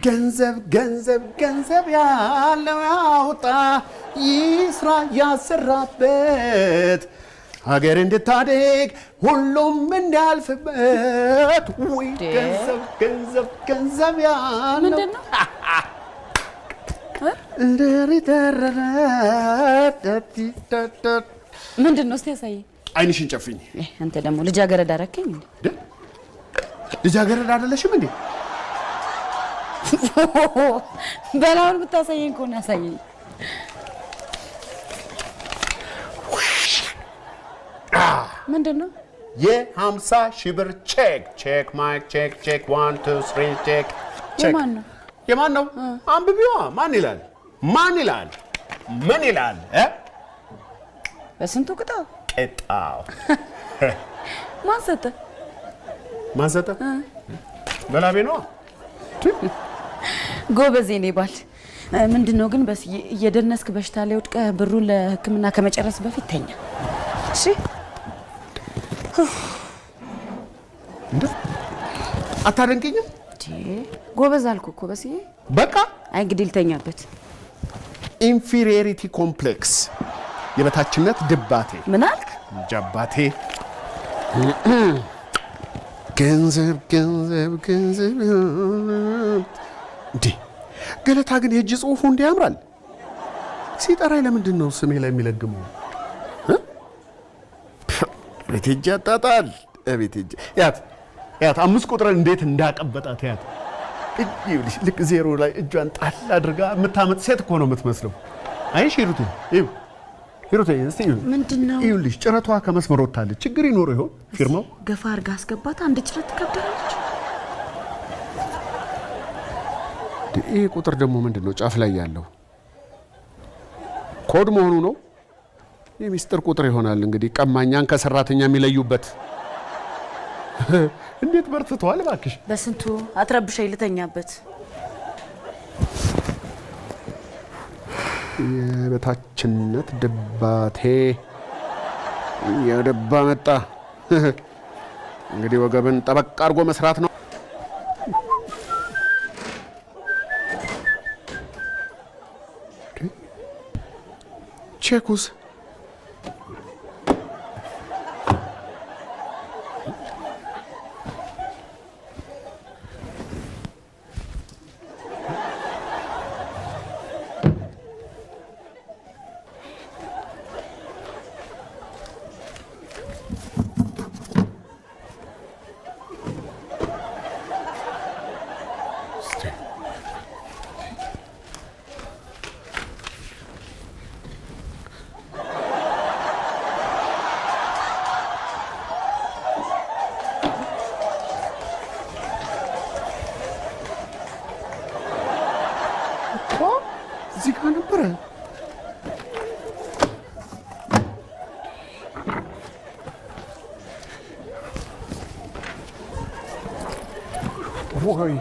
ገንዘብ ያለው ያውጣ ይስራ ያሰራበት ሀገር እንድታደግ ሁሉም እንዲያልፍበት ወይ ገንዘብ ያለው ምንድነው እስቲ ያሳይ አይንሽን ጨፍኝ አንተ ደግሞ ልጃገረድ አደረከኝ እንዴ ልጃገረድ አይደለሽም እንዴ በላውን ብታሳየኝ ኮን ያሳየኝ ምንድነው የ50 ሺህ ብር ቼክ ማይክ ቼክ 1 2 3 ቼክ የማን ነው አንብቢዋ ማን ይላል በስንቱ ቅጣው ማንሰጠ በላቤ ነው ጎበዜ ነኝ ባል ምንድነው ግን በስ እየደነስክ በሽታ ላይ ወድቀ ብሩን ለሕክምና ከመጨረስ በፊት ተኛ እሺ እንዴ አታደንቀኝም ጎበዝ አልኩ እኮ በስዬ በቃ አይ እንግዲህ ልተኛበት ኢንፌሪዮሪቲ ኮምፕሌክስ የበታችነት ድባቴ ምን አልክ ጃባቴ ገንዘብ እንዴ ገለታ ግን የእጅ ጽሁፉ እንዲያምራል ሲጠራይ ለምንድን ነው ስሜ ላይ የሚለግመው ቤቴጅ አጣጣል ቤቴጅ ያት 5 ቁጥር እንዴት እንዳቀበጣት ያት ልክ ዜሮ ላይ እጇን ጣል አድርጋ የምታመጥ ሴት እኮ ነው የምትመስለው አይሽ ሂሩቴ እስቲ ምንድነው ይኸውልሽ ጭረቷ ከመስመር ወጣለች ችግር ይኖር ይሆን ፊርማው ገፋ አርጋ አስገባት አንድ ጭረት ትከብዳለች ይሄ ቁጥር ደግሞ ምንድነው ጫፍ ላይ ያለው ኮድ መሆኑ ነው የሚስጥር ቁጥር ይሆናል እንግዲህ ቀማኛን ከሰራተኛ የሚለዩበት እንዴት በርትቷል ባክሽ በስንቱ አትረብሸኝ ልተኛበት የበታችነት ድባቴ የደባ መጣ እንግዲህ ወገብን ጠበቅ አድርጎ መስራት ነው ቼኩስ እዚህ ጋር ነበረ ወይ